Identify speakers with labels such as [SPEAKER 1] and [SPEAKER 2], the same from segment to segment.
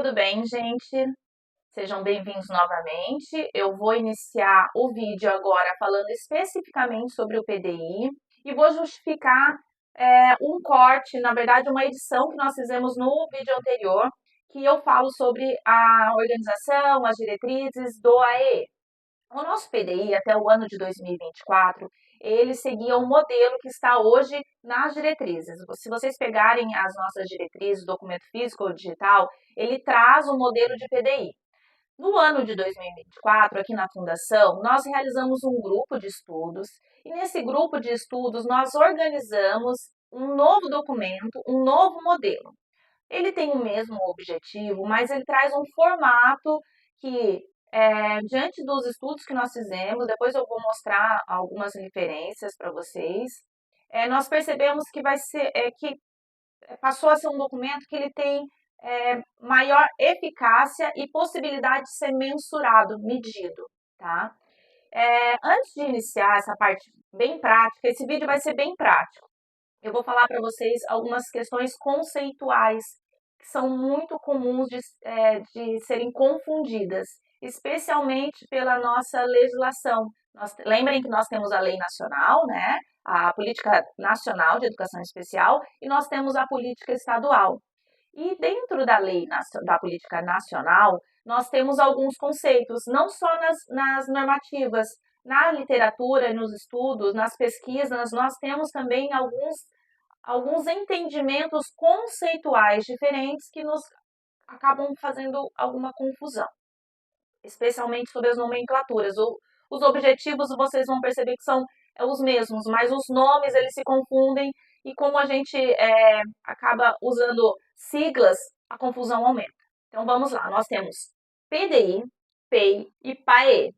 [SPEAKER 1] Tudo bem, gente? Sejam bem-vindos novamente. Eu vou iniciar o vídeo agora falando especificamente sobre o PDI e vou justificar um corte, na verdade, uma edição que nós fizemos no vídeo anterior, que eu falo sobre a organização, as diretrizes do AEE. O nosso PDI, até o ano de 2024, ele seguia um modelo que está hoje nas diretrizes. Se vocês pegarem as nossas diretrizes, documento físico ou digital, ele traz um modelo de PDI. No ano de 2024, aqui na Fundação, nós realizamos um grupo de estudos e nesse grupo de estudos nós organizamos um novo documento, um novo modelo. Ele tem o mesmo objetivo, mas ele traz um formato que, diante dos estudos que nós fizemos, depois eu vou mostrar algumas referências para vocês, nós percebemos que vai ser, que passou a ser um documento que ele tem maior eficácia e possibilidade de ser mensurado, medido, tá? Antes de iniciar essa parte bem prática, esse vídeo vai ser bem prático. Eu vou falar para vocês algumas questões conceituais que são muito comuns de serem confundidas, especialmente pela nossa legislação. Lembrem que nós temos a Lei Nacional, né? A Política Nacional de Educação Especial, e nós temos a Política Estadual. E dentro da lei da política nacional, nós temos alguns conceitos, não só nas normativas, na literatura, nos estudos, nas pesquisas, nós temos também alguns entendimentos conceituais diferentes que nos acabam fazendo alguma confusão, especialmente sobre as nomenclaturas. Os objetivos vocês vão perceber que são os mesmos, mas os nomes eles se confundem e como a gente acaba usando siglas, a confusão aumenta. Então vamos lá, nós temos PDI, PEI e PAE,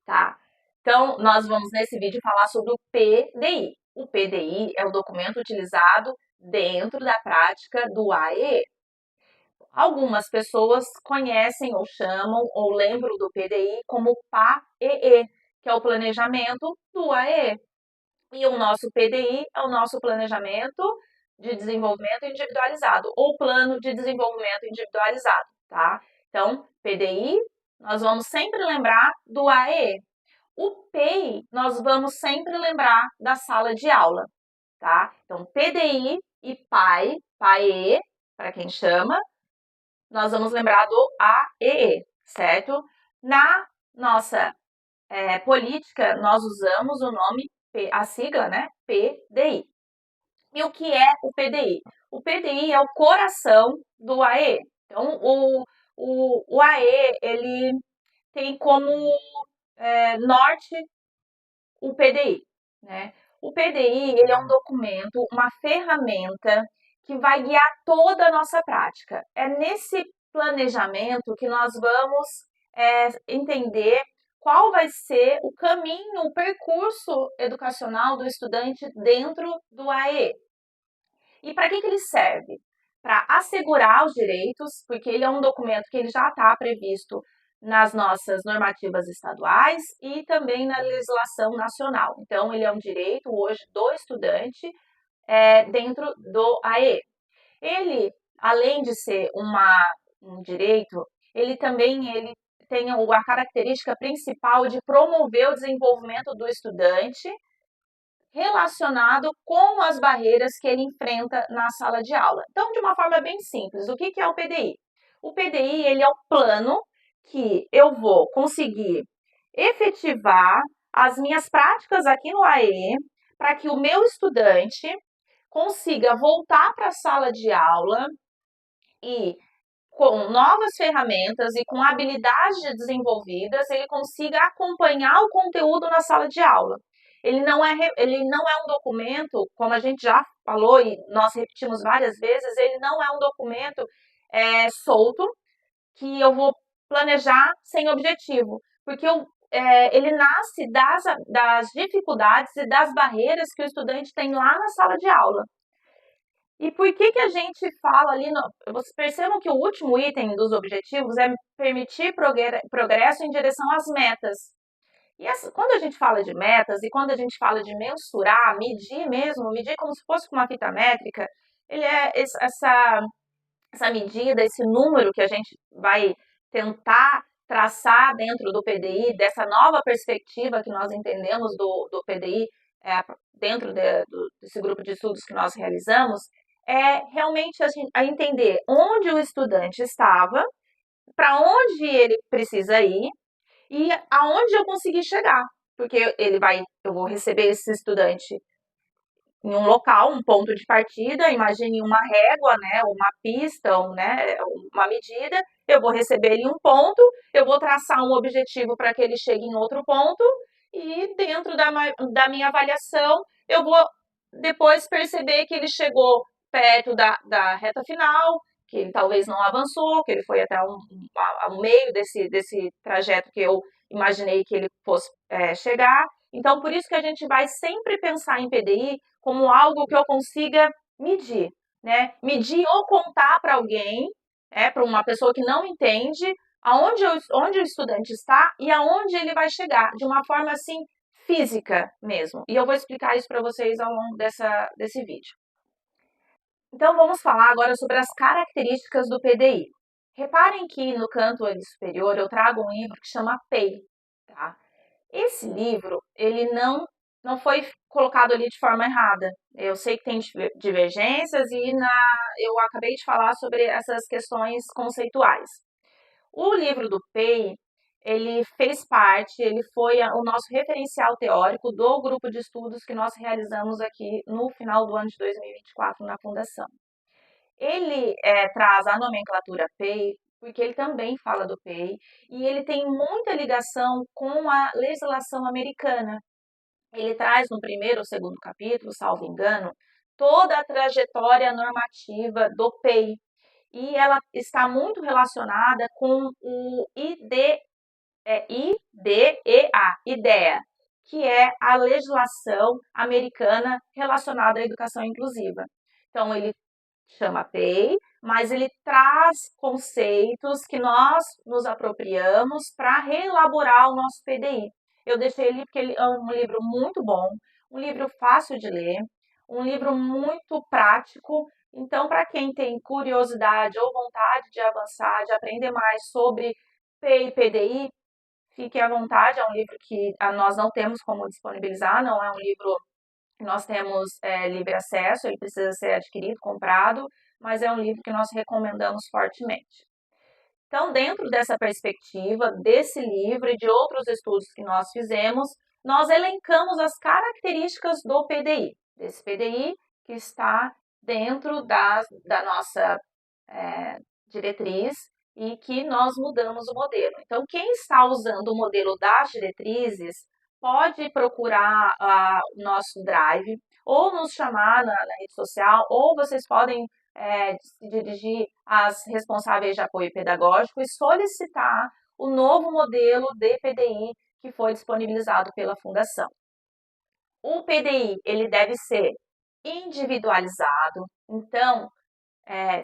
[SPEAKER 1] tá? Então nós vamos nesse vídeo falar sobre o PDI. O PDI é o documento utilizado dentro da prática do AEE. Algumas pessoas conhecem ou chamam ou lembram do PDI como PAEE, que é o planejamento do AEE. E o nosso PDI é o nosso planejamento de desenvolvimento individualizado, ou plano de desenvolvimento individualizado, tá? Então, PDI, nós vamos sempre lembrar do AEE. O PEI, nós vamos sempre lembrar da sala de aula, tá? Então, PDI e PAE, PAE, para quem chama, nós vamos lembrar do AEE, certo? Na nossa política, nós usamos o nome, a sigla, né? PDI. E o que é o PDI? O PDI é o coração do AE. Então, o AE, ele tem como norte o PDI, né? O PDI, ele é um documento, uma ferramenta que vai guiar toda a nossa prática. É nesse planejamento que nós vamos entender qual vai ser o caminho, o percurso educacional do estudante dentro do AE. E para que ele serve? Para assegurar os direitos, porque ele é um documento que ele já está previsto nas nossas normativas estaduais e também na legislação nacional. Então, ele é um direito hoje do estudante dentro do AE. Ele, além de ser um direito, ele tem a característica principal de promover o desenvolvimento do estudante relacionado com as barreiras que ele enfrenta na sala de aula. Então, de uma forma bem simples, o que é o PDI? O PDI ele é o plano que eu vou conseguir efetivar as minhas práticas aqui no AE para que o meu estudante consiga voltar para a sala de aula e com novas ferramentas e com habilidades desenvolvidas, ele consiga acompanhar o conteúdo na sala de aula. Ele não é um documento, como a gente já falou e nós repetimos várias vezes, ele não é um documento solto que eu vou planejar sem objetivo, porque ele nasce das dificuldades e das barreiras que o estudante tem lá na sala de aula. E por que a gente fala ali, vocês percebam que o último item dos objetivos é permitir progresso em direção às metas. E quando a gente fala de metas e quando a gente fala de mensurar, medir mesmo, medir como se fosse com uma fita métrica, essa medida, esse número que a gente vai tentar traçar dentro do PDI, dessa nova perspectiva que nós entendemos do PDI, dentro desse grupo de estudos que nós realizamos, é realmente a entender onde o estudante estava, para onde ele precisa ir e aonde eu consegui chegar. Porque eu vou receber esse estudante em um local, um ponto de partida, imagine uma régua, né, uma pista, né, uma medida, eu vou receber ele em um ponto, eu vou traçar um objetivo para que ele chegue em outro ponto, e dentro da minha avaliação, eu vou depois perceber que ele chegou perto da reta final, que ele talvez não avançou, que ele foi até um meio desse trajeto que eu imaginei que ele fosse chegar. Então, por isso que a gente vai sempre pensar em PDI como algo que eu consiga medir, né? Medir ou contar para alguém, para uma pessoa que não entende, onde o estudante está e aonde ele vai chegar, de uma forma assim física mesmo. E eu vou explicar isso para vocês ao longo desse vídeo. Então vamos falar agora sobre as características do PDI. Reparem que no canto superior eu trago um livro que chama PEI, tá? Esse livro, ele não foi colocado ali de forma errada. Eu sei que tem divergências e eu acabei de falar sobre essas questões conceituais. O livro do PEI, ele fez parte, ele foi o nosso referencial teórico do grupo de estudos que nós realizamos aqui no final do ano de 2024 na Fundação. Ele traz a nomenclatura PEI, porque ele também fala do PEI, e ele tem muita ligação com a legislação americana. Ele traz no primeiro ou segundo capítulo, salvo engano, toda a trajetória normativa do PEI, e ela está muito relacionada com o IDEA, que é a legislação americana relacionada à educação inclusiva. Então, ele chama PEI, mas ele traz conceitos que nós nos apropriamos para reelaborar o nosso PDI. Eu deixei ele porque ele é um livro muito bom, um livro fácil de ler, um livro muito prático. Então, para quem tem curiosidade ou vontade de avançar, de aprender mais sobre PEI e PDI, fique à vontade. É um livro que nós não temos como disponibilizar, não é um livro que nós temos livre acesso, ele precisa ser adquirido, comprado, mas é um livro que nós recomendamos fortemente. Então, dentro dessa perspectiva, desse livro e de outros estudos que nós fizemos, nós elencamos as características do PDI, desse PDI que está dentro da nossa diretriz e que nós mudamos o modelo. Então, quem está usando o modelo das diretrizes pode procurar o nosso Drive ou nos chamar na rede social, ou vocês podem se dirigir às responsáveis de apoio pedagógico e solicitar o novo modelo de PDI que foi disponibilizado pela Fundação. O PDI, ele deve ser individualizado, então,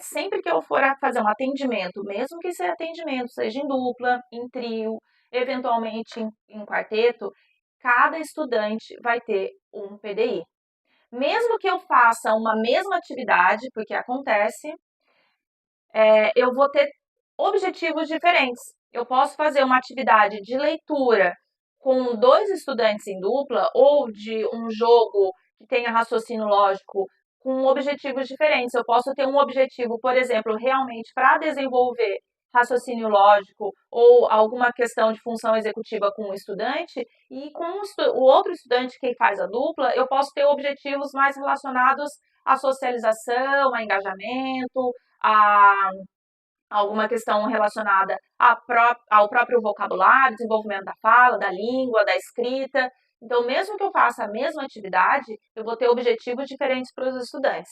[SPEAKER 1] sempre que eu for fazer um atendimento, mesmo que esse atendimento seja em dupla, em trio, eventualmente em quarteto, cada estudante vai ter um PDI. Mesmo que eu faça uma mesma atividade, porque acontece, eu vou ter objetivos diferentes. Eu posso fazer uma atividade de leitura com 2 estudantes em dupla ou de um jogo que tenha raciocínio lógico com objetivos diferentes. Eu posso ter um objetivo, por exemplo, realmente para desenvolver raciocínio lógico ou alguma questão de função executiva com um estudante, e com o outro estudante que faz a dupla, eu posso ter objetivos mais relacionados à socialização, a engajamento, a alguma questão relacionada ao próprio vocabulário, desenvolvimento da fala, da língua, da escrita. Então, mesmo que eu faça a mesma atividade, eu vou ter objetivos diferentes para os estudantes.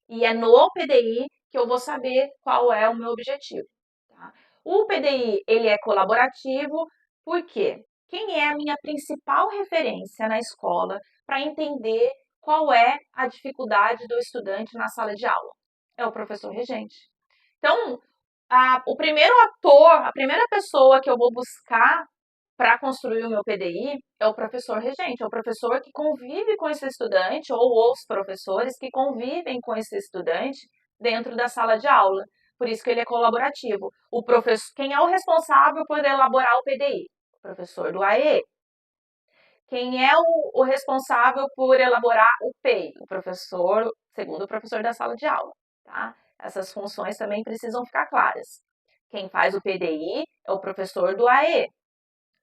[SPEAKER 1] E é no PDI que eu vou saber qual é o meu objetivo. Tá? O PDI, ele é colaborativo, porque quem é a minha principal referência na escola para entender qual é a dificuldade do estudante na sala de aula? É o professor regente. Então, o primeiro ator, a primeira pessoa que eu vou buscar para construir o meu PDI é o professor regente, é o professor que convive com esse estudante ou os professores que convivem com esse estudante dentro da sala de aula. por isso que ele é colaborativo. O professor, quem é o responsável por elaborar o PDI? O professor do AE. Quem é o responsável por elaborar o PEI? O professor, segundo o professor da sala de aula, tá? Essas funções também precisam ficar claras. Quem faz o PDI é o professor do AE.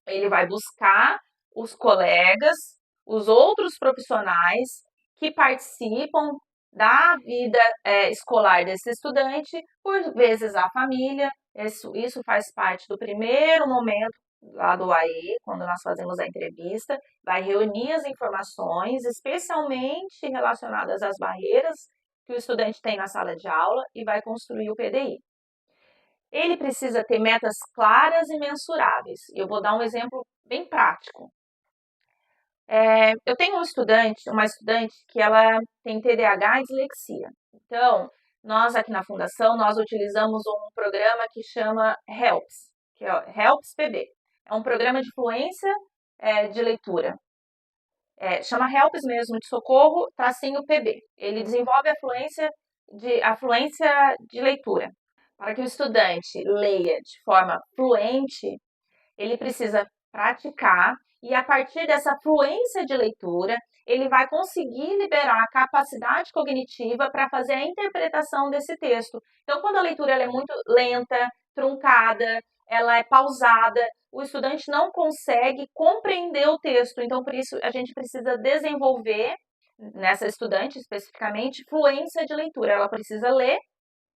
[SPEAKER 1] Ele vai buscar os colegas, os outros profissionais que participam da vida escolar desse estudante, por vezes a família. Isso faz parte do primeiro momento lá do AE, quando nós fazemos a entrevista, vai reunir as informações, especialmente relacionadas às barreiras que o estudante tem na sala de aula e vai construir o PDI. Ele precisa ter metas claras e mensuráveis. Eu vou dar um exemplo bem prático. Eu tenho uma estudante que ela tem TDAH e dislexia. Então, nós aqui na Fundação, nós utilizamos um programa que chama HELPS, que é o HELPS PB. É um programa de fluência de leitura. Chama HELPS mesmo, de socorro, tracinho PB. Ele desenvolve a fluência de leitura. Para que o estudante leia de forma fluente, ele precisa praticar e, a partir dessa fluência de leitura, ele vai conseguir liberar a capacidade cognitiva para fazer a interpretação desse texto. Então, quando a leitura ela é muito lenta, truncada, ela é pausada, o estudante não consegue compreender o texto. Então, por isso, a gente precisa desenvolver, nessa estudante especificamente, fluência de leitura. Ela precisa ler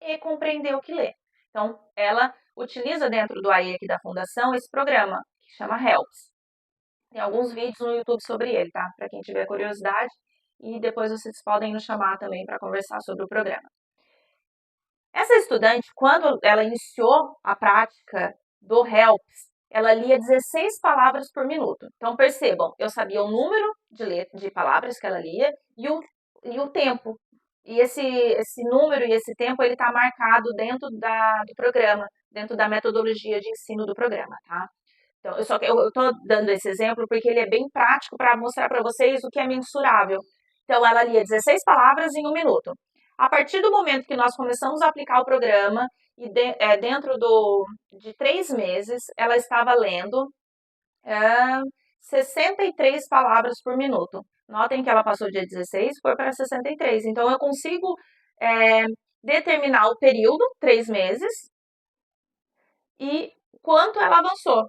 [SPEAKER 1] e compreender o que lê. Então, ela utiliza dentro do AE aqui da Fundação esse programa, que chama HELPS. Tem alguns vídeos no YouTube sobre ele, tá? Para quem tiver curiosidade. E depois vocês podem nos chamar também para conversar sobre o programa. Essa estudante, quando ela iniciou a prática do HELPS, ela lia 16 palavras por minuto. Então, percebam, eu sabia o número de palavras que ela lia e o tempo. E esse número e esse tempo, ele está marcado dentro do programa, dentro da metodologia de ensino do programa, tá? Então, eu estou dando esse exemplo porque ele é bem prático para mostrar para vocês o que é mensurável. Então, ela lia 16 palavras em 1 minuto. A partir do momento que nós começamos a aplicar o programa, e dentro de 3 meses, ela estava lendo 63 palavras por minuto. Notem que ela passou de 16 e foi para 63. Então, eu consigo determinar o período, 3 meses, e quanto ela avançou,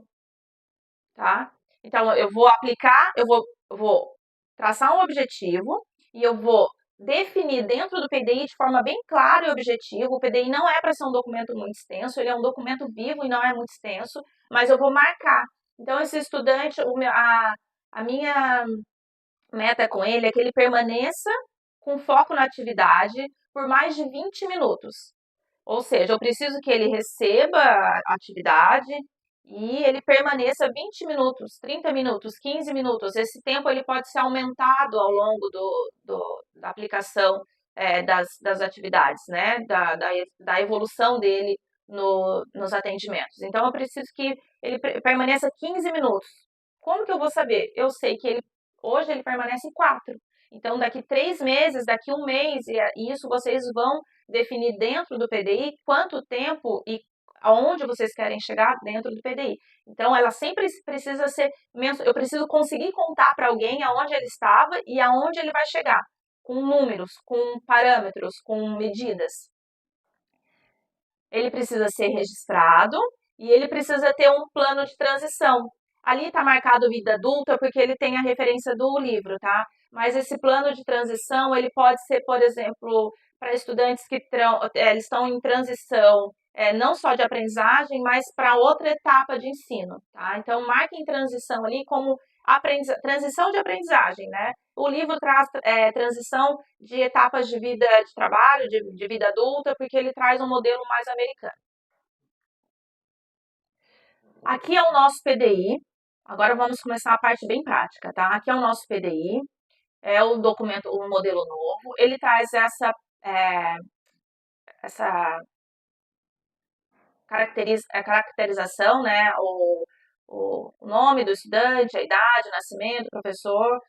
[SPEAKER 1] tá? Então, eu vou aplicar, eu vou traçar um objetivo e eu vou definir dentro do PDI de forma bem clara e objetiva. O PDI não é para ser um documento muito extenso, ele é um documento vivo e não é muito extenso, mas eu vou marcar. Então, esse estudante, a minha meta com ele é que ele permaneça com foco na atividade por mais de 20 minutos. Ou seja, eu preciso que ele receba a atividade e ele permaneça 20 minutos, 30 minutos, 15 minutos. Esse tempo ele pode ser aumentado ao longo da aplicação das atividades, né? Da evolução dele nos atendimentos. Então, eu preciso que ele permaneça 15 minutos. Como que eu vou saber? Eu sei que hoje ele permanece em 4. Então, daqui 3 meses, daqui 1 mês, e isso vocês vão definir dentro do PDI quanto tempo e aonde vocês querem chegar dentro do PDI. Então, ela sempre precisa ser... Eu preciso conseguir contar para alguém aonde ele estava e aonde ele vai chegar, com números, com parâmetros, com medidas. Ele precisa ser registrado e ele precisa ter um plano de transição. Ali está marcado vida adulta porque ele tem a referência do livro, tá? Mas esse plano de transição, ele pode ser, por exemplo, para estudantes que eles estão em transição, não só de aprendizagem, mas para outra etapa de ensino, tá? Então, marque em transição ali como transição de aprendizagem, né? O livro traz transição de etapas de vida de trabalho, de vida adulta, porque ele traz um modelo mais americano. Aqui é o nosso PDI. Agora vamos começar a parte bem prática, tá? Aqui é o nosso PDI, é o documento, o modelo novo. Ele traz essa caracterização, né? O nome do estudante, a idade, o nascimento, o professor.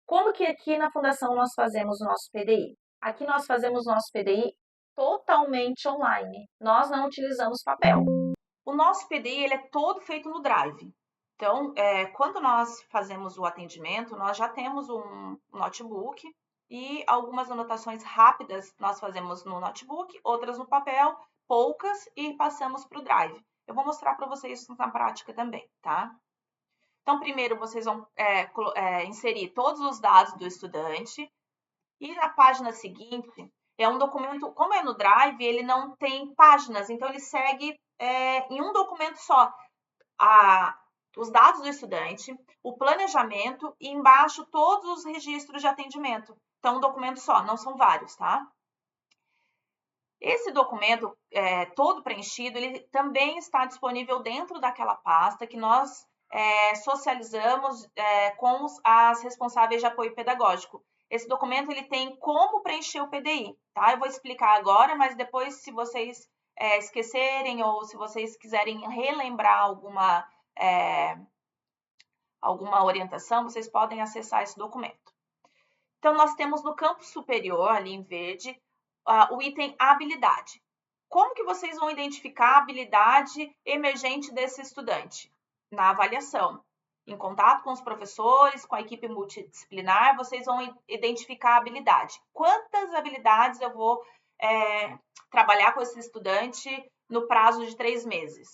[SPEAKER 1] Como que aqui na Fundação nós fazemos o nosso PDI? Aqui nós fazemos o nosso PDI totalmente online. Nós não utilizamos papel.
[SPEAKER 2] O nosso PDI ele é todo feito no Drive. Então, quando nós fazemos o atendimento, nós já temos um notebook e algumas anotações rápidas nós fazemos no notebook, outras no papel, poucas, e passamos para o Drive. Eu vou mostrar para vocês isso na prática também, tá? Então, primeiro vocês vão inserir todos os dados do estudante e na página seguinte é um documento, como é no Drive, ele não tem páginas, então ele segue em um documento só os dados do estudante, o planejamento e embaixo todos os registros de atendimento. Então, um documento só, não são vários, tá? Esse documento todo preenchido, ele também está disponível dentro daquela pasta que nós socializamos com as responsáveis de apoio pedagógico. Esse documento ele tem como preencher o PDI, tá? Eu vou explicar agora, mas depois, se vocês esquecerem ou se vocês quiserem relembrar alguma orientação, vocês podem acessar esse documento. Então, nós temos no campo superior, ali em verde, o item habilidade. Como que vocês vão identificar a habilidade emergente desse estudante? Na avaliação. Em contato com os professores, com a equipe multidisciplinar, vocês vão identificar a habilidade. Quantas habilidades eu vou trabalhar com esse estudante no prazo de 3 meses?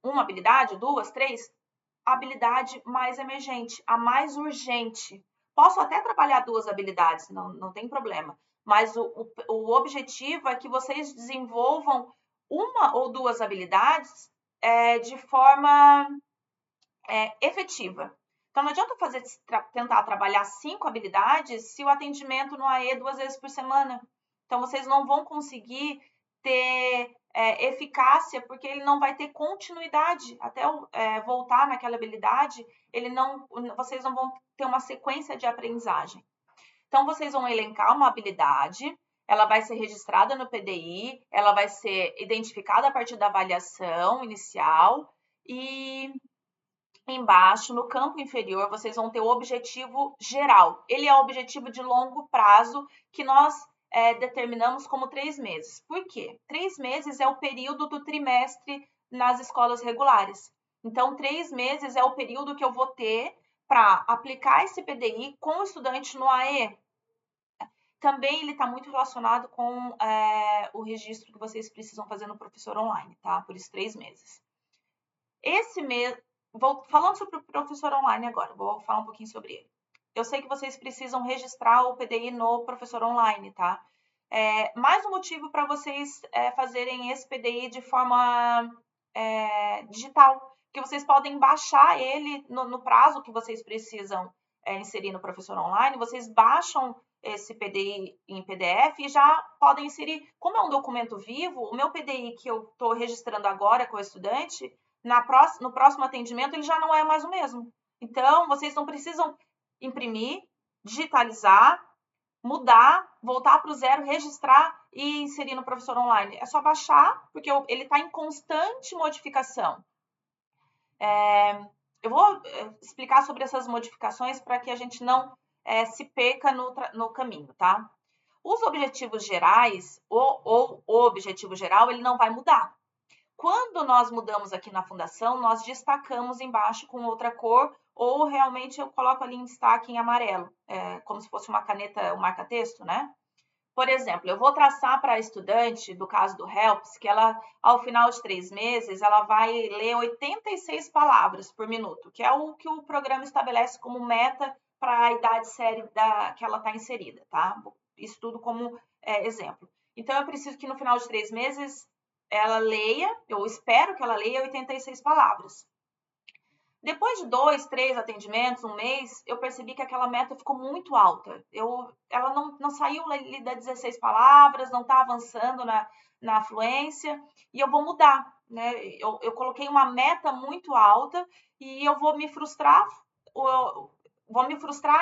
[SPEAKER 2] Uma habilidade, 2, 3? A habilidade mais emergente, a mais urgente. Posso até trabalhar 2 habilidades, não tem problema. Mas o objetivo é que vocês desenvolvam 1 ou 2 habilidades de forma efetiva. Então, não adianta tentar trabalhar 5 habilidades se o atendimento no AE 2 vezes por semana. Então, vocês não vão conseguir ter eficácia, porque ele não vai ter continuidade. Até voltar naquela habilidade, vocês não vão ter uma sequência de aprendizagem. Então, vocês vão elencar uma habilidade, ela vai ser registrada no PDI, ela vai ser identificada a partir da avaliação inicial e embaixo, no campo inferior, vocês vão ter o objetivo geral. Ele é o objetivo de longo prazo que nós determinamos como 3 meses. Por quê? 3 meses é o período do trimestre nas escolas regulares. Então, 3 meses é o período que eu vou ter para aplicar esse PDI com o estudante no AE. Também ele está muito relacionado com o registro que vocês precisam fazer no professor online, tá? Por esses 3 meses. Esse mês, falando sobre o professor online agora, vou falar um pouquinho sobre ele. Eu sei que vocês precisam registrar o PDI no professor online, tá? Mais um motivo para vocês fazerem esse PDI de forma digital, que vocês podem baixar ele no prazo que vocês precisam inserir no professor online, vocês baixam esse PDI em PDF e já podem inserir. Como é um documento vivo, o meu PDI que eu estou registrando agora com o estudante, no próximo atendimento, ele já não é mais o mesmo. Então, vocês não precisam imprimir, digitalizar, mudar, voltar para o zero, registrar e inserir no professor online. É só baixar, porque ele está em constante modificação. Eu vou explicar sobre essas modificações para que a gente não se perca no caminho, tá? Os objetivos gerais, ou o objetivo geral, ele não vai mudar. Quando nós mudamos aqui na fundação, nós destacamos embaixo com outra cor, ou realmente eu coloco ali em destaque em amarelo, como se fosse uma caneta, um marca-texto, né? Por exemplo, eu vou traçar para a estudante, do caso do HELPS, que ela, ao final de 3 meses, ela vai ler 86 palavras por minuto, que é o que o programa estabelece como meta para a idade série que ela está inserida, tá? Isso tudo como exemplo. Então, eu preciso que no final de 3 meses ela leia, eu espero que ela leia 86 palavras. Depois de 2, 3 atendimentos, um mês, eu percebi que aquela meta ficou muito alta. Ela não saiu ali das 16 palavras, não está avançando na fluência, e eu vou mudar, né? Eu coloquei uma meta muito alta e eu vou me frustrar,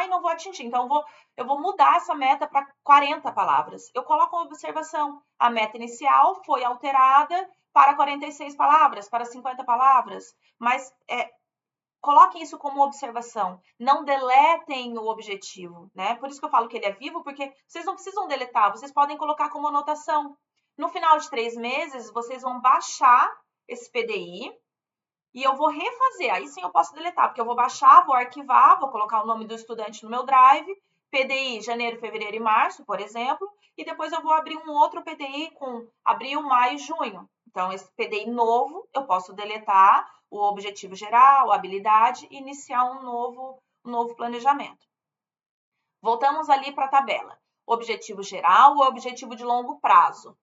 [SPEAKER 2] e não vou atingir. Então, eu vou mudar essa meta para 40 palavras. Eu coloco uma observação. A meta inicial foi alterada para 46 palavras, para 50 palavras, mas coloquem isso como observação. Não deletem o objetivo, né? Por isso que eu falo que ele é vivo, porque vocês não precisam deletar, vocês podem colocar como anotação. No final de 3 meses, vocês vão baixar esse PDI e eu vou refazer. Aí sim eu posso deletar, porque eu vou baixar, vou arquivar, vou colocar o nome do estudante no meu Drive, PDI janeiro, fevereiro e março, por exemplo, e depois eu vou abrir um outro PDI com abril, maio e junho. Então, esse PDI novo, eu posso deletar o objetivo geral, a habilidade e iniciar um novo planejamento. Voltamos ali para a tabela. Objetivo geral ou objetivo de longo prazo.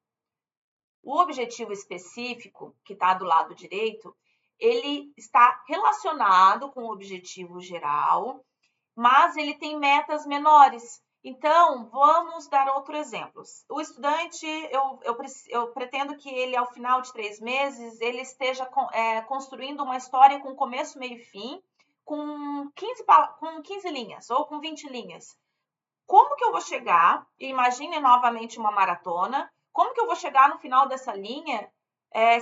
[SPEAKER 2] O objetivo específico, que está do lado direito, ele está relacionado com o objetivo geral, mas ele tem metas menores. Então, vamos dar outro exemplo. O estudante, eu pretendo que ele, ao final de 3 meses, ele esteja construindo uma história com começo, meio e fim, com 15 linhas ou com 20 linhas. Como que eu vou chegar? Imagine novamente uma maratona. Como que eu vou chegar no final dessa linha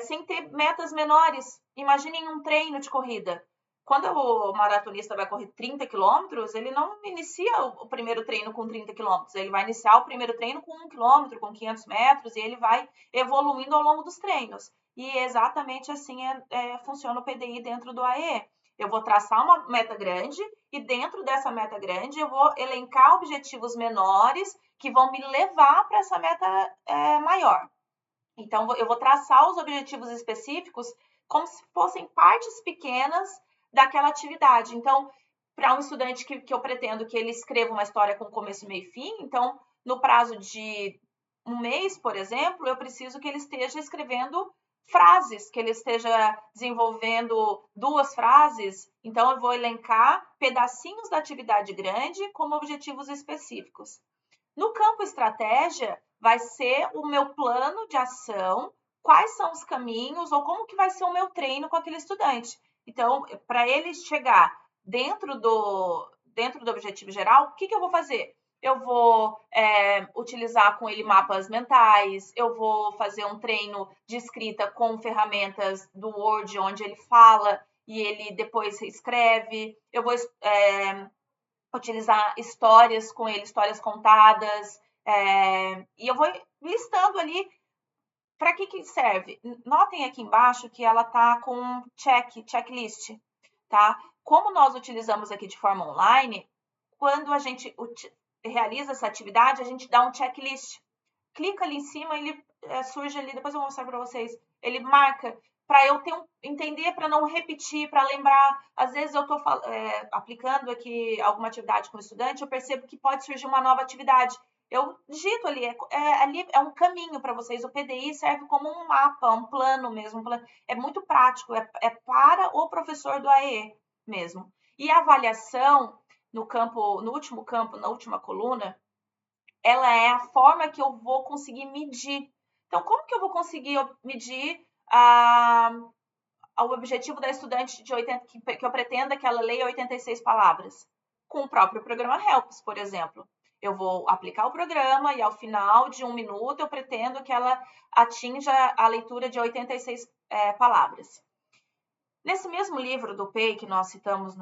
[SPEAKER 2] sem ter metas menores? Imaginem um treino de corrida. Quando o maratonista vai correr 30 quilômetros, ele não inicia o primeiro treino com 30 quilômetros. Ele vai iniciar o primeiro treino com 1 quilômetro, com 500 metros, e ele vai evoluindo ao longo dos treinos. E exatamente assim funciona o PDI dentro do AE. Eu vou traçar uma meta grande e dentro dessa meta grande eu vou elencar objetivos menores que vão me levar para essa meta maior. Então, eu vou traçar os objetivos específicos como se fossem partes pequenas daquela atividade. Então, para um estudante que eu pretendo que ele escreva uma história com começo, meio e fim, então, no prazo de 1 mês, por exemplo, eu preciso que ele esteja escrevendo frases, que ele esteja desenvolvendo 2 frases. Então, eu vou elencar pedacinhos da atividade grande como objetivos específicos. No campo estratégia, vai ser o meu plano de ação, quais são os caminhos ou como que vai ser o meu treino com aquele estudante. Então, para ele chegar dentro do objetivo geral, o que eu vou fazer? Eu vou utilizar com ele mapas mentais, eu vou fazer um treino de escrita com ferramentas do Word, onde ele fala e ele depois escreve, eu vou utilizar histórias com ele, histórias contadas, e eu vou listando ali para que serve. Notem aqui embaixo que ela está com checklist, tá? Como nós utilizamos aqui de forma online, quando a gente realiza essa atividade, a gente dá um checklist. Clica ali em cima, ele surge ali, depois eu vou mostrar para vocês. Ele marca para eu entender, para não repetir, para lembrar. Às vezes eu estou aplicando aqui alguma atividade com o estudante, eu percebo que pode surgir uma nova atividade. Eu digito ali, ali é um caminho para vocês. O PDI serve como um mapa, um plano mesmo. É muito prático, é para o professor do AE mesmo. E a avaliação no último campo, na última coluna, ela é a forma que eu vou conseguir medir. Então, como que eu vou conseguir medir o objetivo da estudante de 80, que eu pretenda que ela leia 86 palavras? Com o próprio programa Helps, por exemplo. Eu vou aplicar o programa e ao final de 1 minuto eu pretendo que ela atinja a leitura de 86 palavras. Nesse mesmo livro do PEI que nós citamos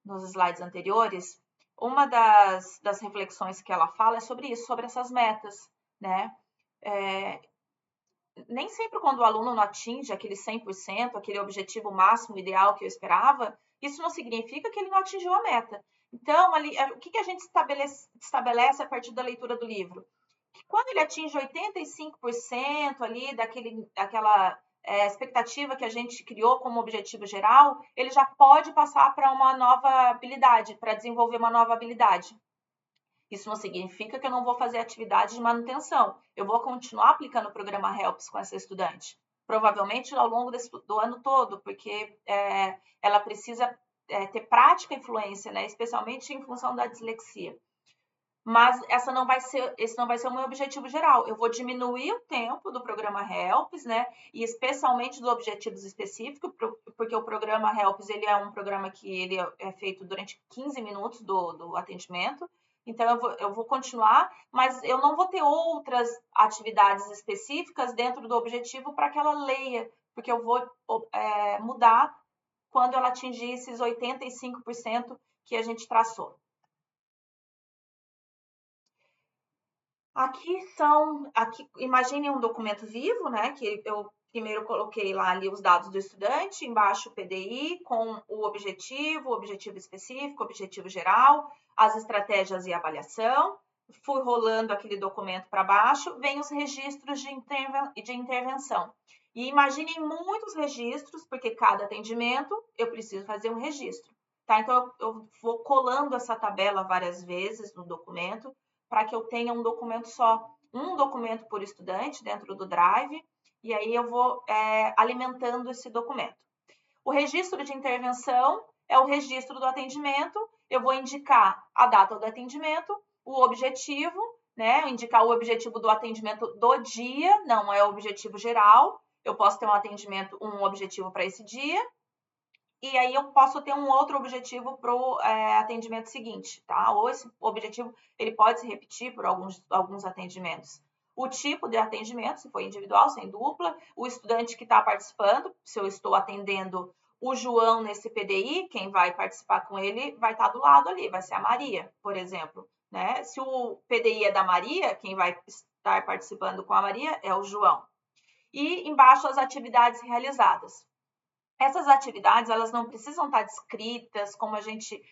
[SPEAKER 2] nos slides anteriores, uma das reflexões que ela fala é sobre isso, sobre essas metas, né? Nem sempre quando o aluno não atinge aquele 100%, aquele objetivo máximo ideal que eu esperava, isso não significa que ele não atingiu a meta. Então, ali, o que a gente estabelece a partir da leitura do livro? Que quando ele atinge 85% ali daquela expectativa que a gente criou como objetivo geral, ele já pode passar para uma nova habilidade, para desenvolver uma nova habilidade. Isso não significa que eu não vou fazer atividade de manutenção. Eu vou continuar aplicando o programa Helps com essa estudante, provavelmente ao longo do ano todo, porque ela precisa ter prática e fluência, né? Especialmente em função da dislexia. Mas esse não vai ser o meu objetivo geral. Eu vou diminuir o tempo do programa Helps, né? E especialmente dos objetivos específicos, porque o programa Helps ele é um programa que ele é feito durante 15 minutos do atendimento. Então, eu vou continuar, mas eu não vou ter outras atividades específicas dentro do objetivo para que ela leia, porque eu vou mudar quando ela atingir esses 85% que a gente traçou. Aqui imagine um documento vivo, né, que eu primeiro coloquei lá ali os dados do estudante, embaixo o PDI com o objetivo específico, objetivo geral, as estratégias e avaliação. Fui rolando aquele documento para baixo, vem os registros de intervenção. E imaginem muitos registros, porque cada atendimento eu preciso fazer um registro, tá? Então eu vou colando essa tabela várias vezes no documento, para que eu tenha um documento só, um documento por estudante dentro do Drive, e aí eu vou alimentando esse documento. O registro de intervenção é o registro do atendimento, eu vou indicar a data do atendimento, o objetivo, né? Indicar o objetivo do atendimento do dia, não é o objetivo geral, eu posso ter um objetivo para esse dia, e aí eu posso ter um outro objetivo para o atendimento seguinte, tá? Ou esse objetivo ele pode se repetir por alguns atendimentos. O tipo de atendimento, se for individual, sem dupla, o estudante que está participando, se eu estou atendendo o João nesse PDI, quem vai participar com ele vai estar do lado ali, vai ser a Maria, por exemplo, né? Se o PDI é da Maria, quem vai estar participando com a Maria é o João. E embaixo as atividades realizadas. Essas atividades, elas não precisam estar descritas, como a gente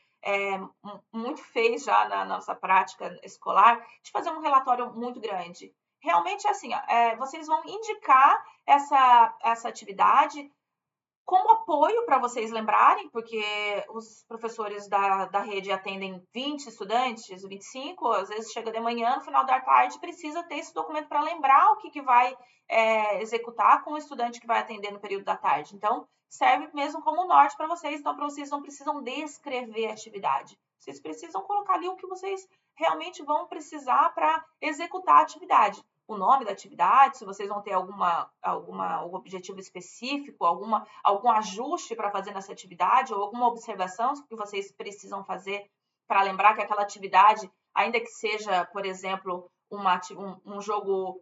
[SPEAKER 2] muito fez já na nossa prática escolar, de fazer um relatório muito grande. Realmente, assim, vocês vão indicar essa atividade como apoio para vocês lembrarem, porque os professores da rede atendem 20 estudantes, 25, às vezes chega de manhã, no final da tarde, precisa ter esse documento para lembrar o que vai executar com o estudante que vai atender no período da tarde. Então, serve mesmo como norte para vocês, então vocês não precisam descrever a atividade. Vocês precisam colocar ali o que vocês realmente vão precisar para executar a atividade. O nome da atividade, se vocês vão ter algum objetivo específico, algum ajuste para fazer nessa atividade, ou alguma observação que vocês precisam fazer para lembrar que aquela atividade, ainda que seja, por exemplo, um jogo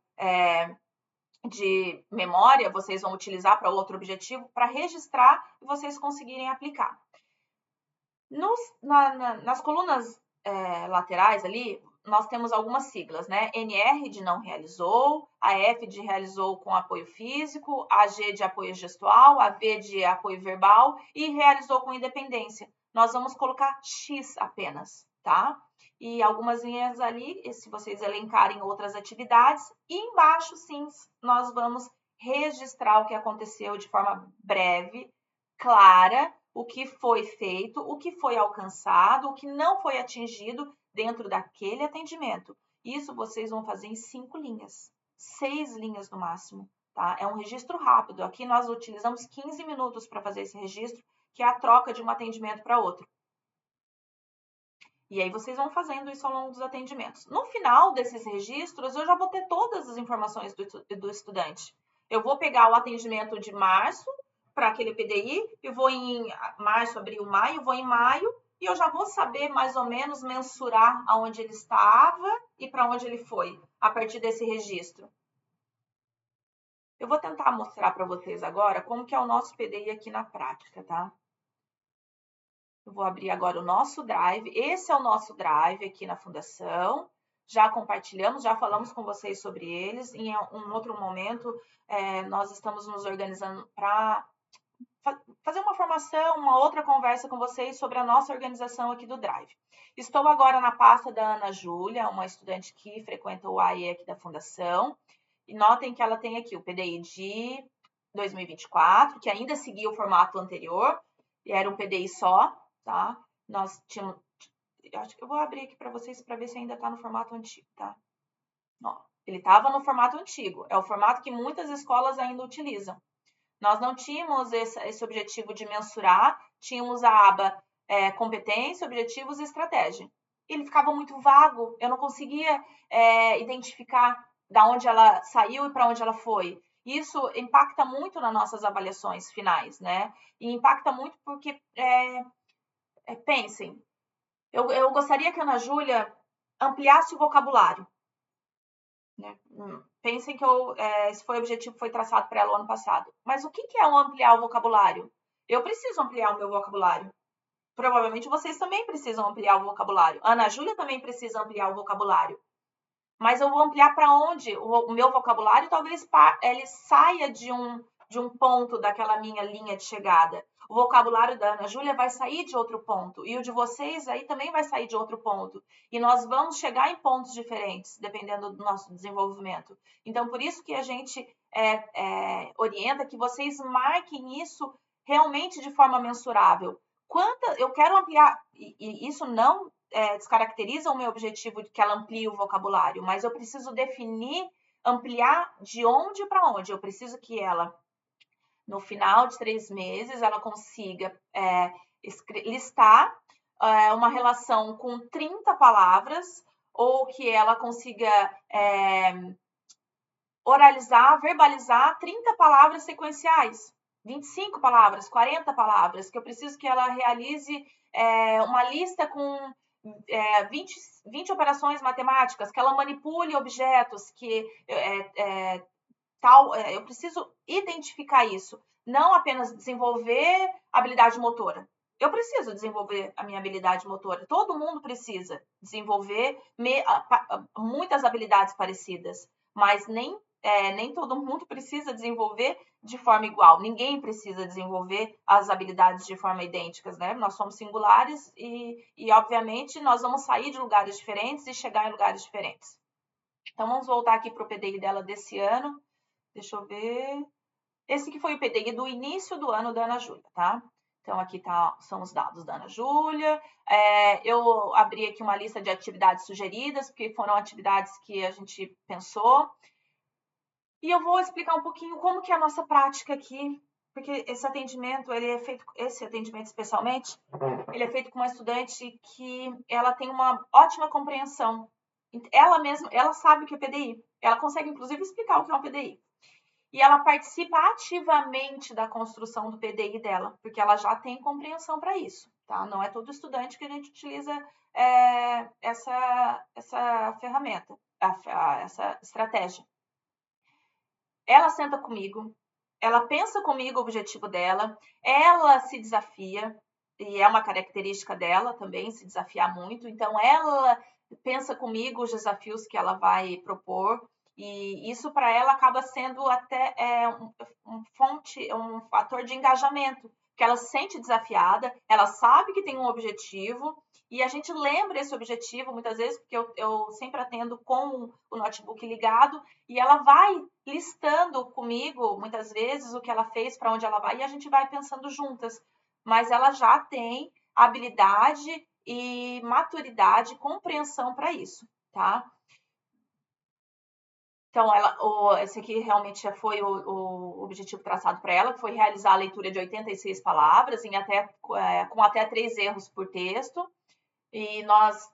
[SPEAKER 2] de memória, vocês vão utilizar para outro objetivo, para registrar e vocês conseguirem aplicar. Nas colunas laterais ali, nós temos algumas siglas, né? NR de não realizou, a F de realizou com apoio físico, a G de apoio gestual, a V de apoio verbal e realizou com independência. Nós vamos colocar X apenas, tá? E algumas linhas ali, se vocês elencarem outras atividades, e embaixo, sim, nós vamos registrar o que aconteceu de forma breve, clara, o que foi feito, o que foi alcançado, o que não foi atingido dentro daquele atendimento. Isso vocês vão fazer em 5 linhas, 6 linhas no máximo, tá? É um registro rápido. Aqui nós utilizamos 15 minutos para fazer esse registro, que é a troca de um atendimento para outro. E aí vocês vão fazendo isso ao longo dos atendimentos. No final desses registros, eu já vou ter todas as informações do estudante. Eu vou pegar o atendimento de março para aquele PDI, eu vou em março, abril, maio, vou em maio, e eu já vou saber mais ou menos mensurar aonde ele estava e para onde ele foi, a partir desse registro. Eu vou tentar mostrar para vocês agora como que é o nosso PDI aqui na prática, tá? Eu vou abrir agora o nosso Drive. Esse é o nosso Drive aqui na Fundação. Já compartilhamos, já falamos com vocês sobre eles. Em um outro momento, nós estamos nos organizando para fazer uma formação, uma outra conversa com vocês sobre a nossa organização aqui do Drive. Estou agora na pasta da Ana Júlia, uma estudante que frequenta o AE aqui da Fundação. E notem que ela tem aqui o PDI de 2024, que ainda seguia o formato anterior, e era um PDI só, tá? Nós tínhamos... Acho que eu vou abrir aqui para vocês para ver se ainda está no formato antigo, tá? Ó, ele estava no formato antigo. É o formato que muitas escolas ainda utilizam. Nós não tínhamos esse objetivo de mensurar, tínhamos a aba competência, objetivos e estratégia. Ele ficava muito vago, eu não conseguia identificar da onde ela saiu e para onde ela foi. Isso impacta muito nas nossas avaliações finais, né? E impacta muito porque, pensem, eu gostaria que a Ana Júlia ampliasse o vocabulário. Né? Pensem que esse foi o objetivo que foi traçado para ela o ano passado. Mas o que é ampliar o vocabulário? Eu preciso ampliar o meu vocabulário. Provavelmente vocês também precisam ampliar o vocabulário. A Ana Júlia também precisa ampliar o vocabulário. Mas eu vou ampliar para onde? O meu vocabulário talvez ele saia de um ponto daquela minha linha de chegada. O vocabulário da Ana Júlia vai sair de outro ponto. E o de vocês aí também vai sair de outro ponto. E nós vamos chegar em pontos diferentes, dependendo do nosso desenvolvimento. Então, por isso que a gente orienta que vocês marquem isso realmente de forma mensurável. Eu quero ampliar, e isso não descaracteriza o meu objetivo de que ela amplie o vocabulário, mas eu preciso definir, ampliar de onde para onde. Eu preciso que ela, no final de 3 meses, ela consiga listar uma relação com 30 palavras, ou que ela consiga oralizar, verbalizar 30 palavras sequenciais, 25 palavras, 40 palavras, que eu preciso que ela realize uma lista com 20 operações matemáticas, que ela manipule objetos, que eu preciso identificar isso, não apenas desenvolver habilidade motora. Eu preciso desenvolver a minha habilidade motora. Todo mundo precisa desenvolver muitas habilidades parecidas, mas nem todo mundo precisa desenvolver de forma igual. Ninguém precisa desenvolver as habilidades de forma idênticas, né? Nós somos singulares e obviamente, nós vamos sair de lugares diferentes e chegar em lugares diferentes. Então, vamos voltar aqui para o PDI dela desse ano. Deixa eu ver. Esse que foi o PDI do início do ano da Ana Júlia, tá? Então, aqui são os dados da Ana Júlia. Eu abri aqui uma lista de atividades sugeridas, porque foram atividades que a gente pensou. E eu vou explicar um pouquinho como que é a nossa prática aqui, porque esse atendimento, esse atendimento especialmente, ele é feito com uma estudante que ela tem uma ótima compreensão. Ela mesma, ela sabe o que é PDI. Ela consegue, inclusive, explicar o que é um PDI. E ela participa ativamente da construção do PDI dela, porque ela já tem compreensão para isso, tá? Não é todo estudante que a gente utiliza essa ferramenta, essa estratégia. Ela senta comigo, ela pensa comigo o objetivo dela, ela se desafia, e é uma característica dela também, se desafiar muito. Então, ela pensa comigo os desafios que ela vai propor, e isso para ela acaba sendo até um fator de engajamento, que ela se sente desafiada, ela sabe que tem um objetivo, e a gente lembra esse objetivo muitas vezes, porque eu sempre atendo com o notebook ligado, e ela vai listando comigo, muitas vezes, o que ela fez, para onde ela vai, e a gente vai pensando juntas. Mas ela já tem habilidade e maturidade, compreensão para isso, tá? Então, esse aqui realmente já foi o objetivo traçado para ela, que foi realizar a leitura de 86 palavras, com até 3 erros por texto. E nós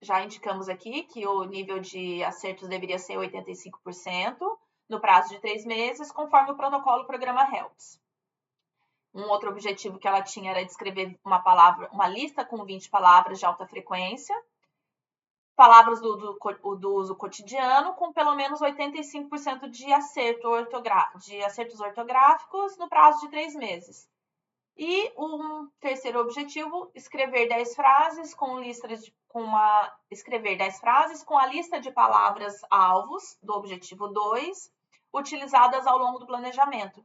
[SPEAKER 2] já indicamos aqui que o nível de acertos deveria ser 85% no prazo de 3 meses, conforme o protocolo Programa HELPS. Um outro objetivo que ela tinha era descrever uma lista com 20 palavras de alta frequência, palavras do uso cotidiano, com pelo menos 85% de acertos ortográficos no prazo de 3 meses. E um terceiro objetivo, escrever 10 frases escrever 10 frases com a lista de palavras-alvos do objetivo 2, utilizadas ao longo do planejamento.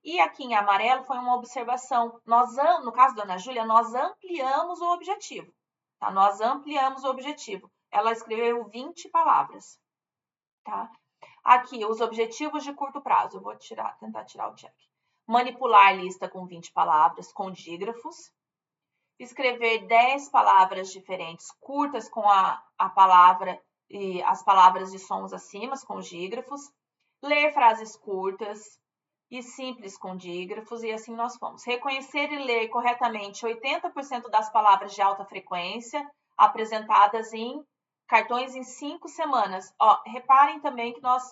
[SPEAKER 2] E aqui em amarelo foi uma observação. No caso da Ana Júlia, nós ampliamos o objetivo. Tá? Nós ampliamos o objetivo. Ela escreveu 20 palavras. Tá? Aqui, os objetivos de curto prazo. Eu vou tentar tirar o check. Manipular lista com 20 palavras com dígrafos. Escrever 10 palavras diferentes, curtas com a palavra e as palavras de sons acima, com dígrafos. Ler frases curtas e simples com dígrafos, e assim nós fomos. Reconhecer e ler corretamente 80% das palavras de alta frequência apresentadas em cartões em 5 semanas. Reparem também que nós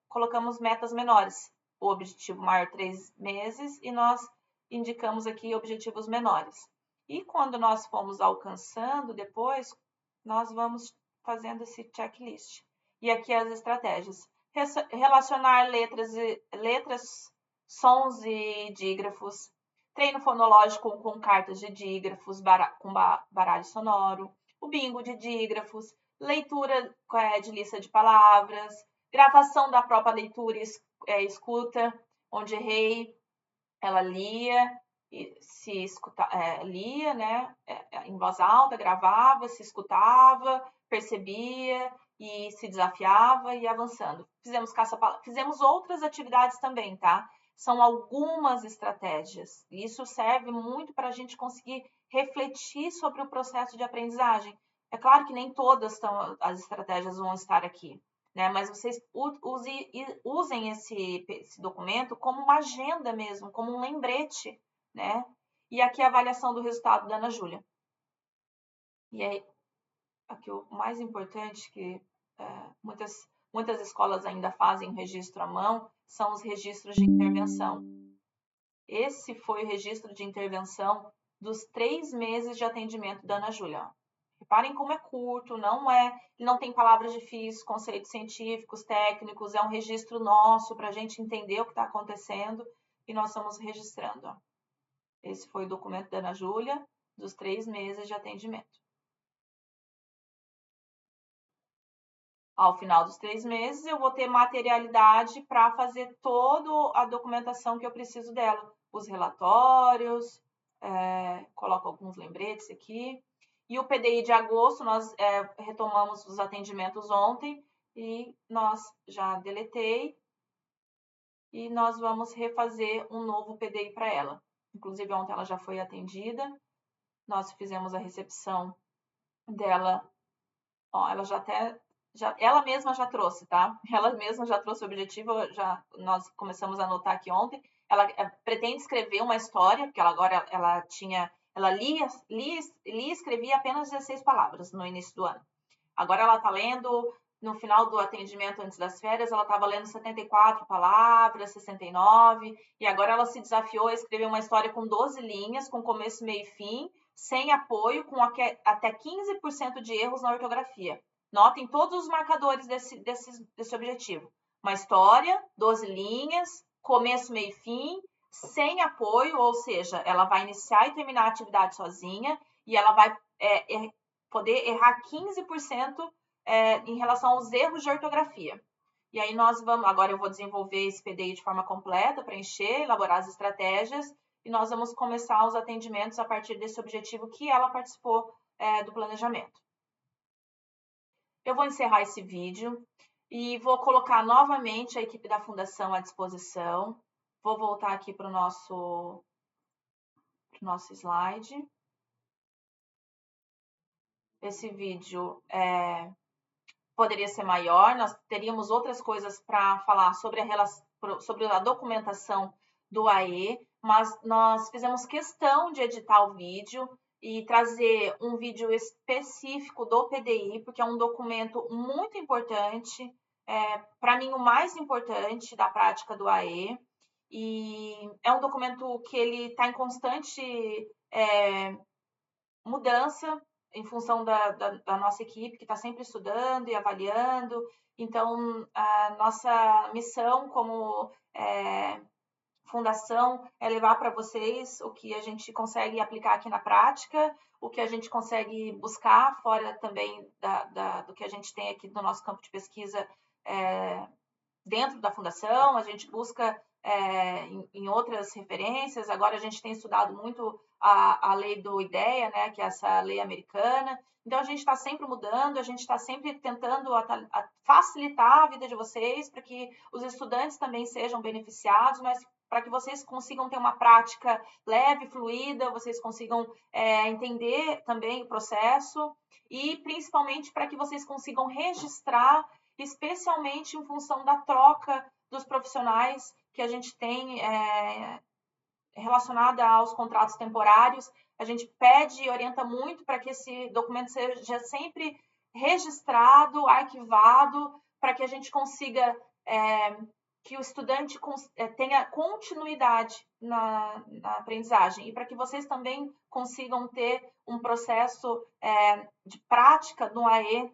[SPEAKER 2] colocamos metas menores. O objetivo maior 3 meses e nós indicamos aqui objetivos menores. E quando nós fomos alcançando depois, nós vamos fazendo esse checklist. E aqui as estratégias. Relacionar letras sons e dígrafos, treino fonológico com cartas de dígrafos, com baralho sonoro, o bingo de dígrafos, leitura de lista de palavras, gravação da própria leitura e escuta, onde errei, ela lia, se lia, né, em voz alta, gravava, se escutava, percebia e se desafiava e avançando. Fizemos outras atividades também, tá? São algumas estratégias. Isso serve muito para a gente conseguir refletir sobre o processo de aprendizagem. É claro que nem todas as estratégias vão estar aqui, né? Mas vocês usem esse documento como uma agenda mesmo, como um lembrete, né? E aqui a avaliação do resultado da Ana Júlia. E aí, aqui o mais importante que muitas escolas ainda fazem registro à mão são os registros de intervenção. Esse foi o registro de intervenção dos 3 meses de atendimento da Ana Júlia. Reparem como é curto, não tem palavras difíceis, conceitos científicos, técnicos, é um registro nosso para a gente entender o que está acontecendo e nós estamos registrando. Esse foi o documento da Ana Júlia dos 3 meses de atendimento. Ao final dos 3 meses, eu vou ter materialidade para fazer toda a documentação que eu preciso dela. Os relatórios, coloco alguns lembretes aqui. E o PDI de agosto, nós retomamos os atendimentos ontem e nós já deletei. E nós vamos refazer um novo PDI para ela. Inclusive, ontem ela já foi atendida. Nós fizemos a recepção dela. Ó, ela ela mesma já trouxe, tá? Ela mesma já trouxe o objetivo, nós começamos a anotar aqui ontem. Ela pretende escrever uma história, porque ela lia e escrevia apenas 16 palavras no início do ano. Agora ela está lendo, no final do atendimento antes das férias, ela estava lendo 74 palavras, 69, e agora ela se desafiou a escrever uma história com 12 linhas, com começo, meio e fim, sem apoio, com até 15% de erros na ortografia. Notem todos os marcadores desse objetivo. Uma história, 12 linhas, começo, meio e fim, sem apoio, ou seja, ela vai iniciar e terminar a atividade sozinha e ela vai poder errar 15% em relação aos erros de ortografia. E aí agora eu vou desenvolver esse PDI de forma completa, preencher, elaborar as estratégias e nós vamos começar os atendimentos a partir desse objetivo que ela participou do planejamento. Eu vou encerrar esse vídeo e vou colocar novamente a equipe da Fundação à disposição. Vou voltar aqui para o nosso slide. Esse vídeo poderia ser maior, nós teríamos outras coisas para falar sobre a documentação do AE, mas nós fizemos questão de editar o vídeo e trazer um vídeo específico do PDI, porque é um documento muito importante, para mim o mais importante da prática do AE, e é um documento que ele está em constante mudança em função da nossa equipe, que está sempre estudando e avaliando. Então, a nossa missão como fundação é levar para vocês o que a gente consegue aplicar aqui na prática, o que a gente consegue buscar fora também do que a gente tem aqui no nosso campo de pesquisa dentro da fundação. A gente busca em outras referências. Agora a gente tem estudado muito a lei do IDEA, né, que é essa lei americana. Então a gente está sempre mudando, a gente está sempre tentando facilitar a vida de vocês para que os estudantes também sejam beneficiados, mas para que vocês consigam ter uma prática leve, fluida, vocês consigam entender também o processo e principalmente para que vocês consigam registrar, especialmente em função da troca dos profissionais que a gente tem relacionada aos contratos temporários. A gente pede e orienta muito para que esse documento seja sempre registrado, arquivado, para que a gente consiga que o estudante tenha continuidade na aprendizagem e para que vocês também consigam ter um processo de prática no AE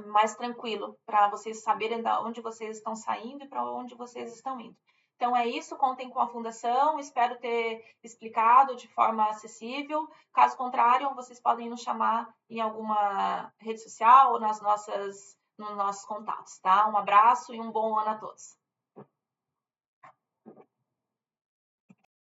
[SPEAKER 2] mais tranquilo, para vocês saberem de onde vocês estão saindo e para onde vocês estão indo. Então é isso, contem com a Fundação, espero ter explicado de forma acessível. Caso contrário, vocês podem nos chamar em alguma rede social ou nos nossos contatos, tá? Um abraço e um bom ano a todos.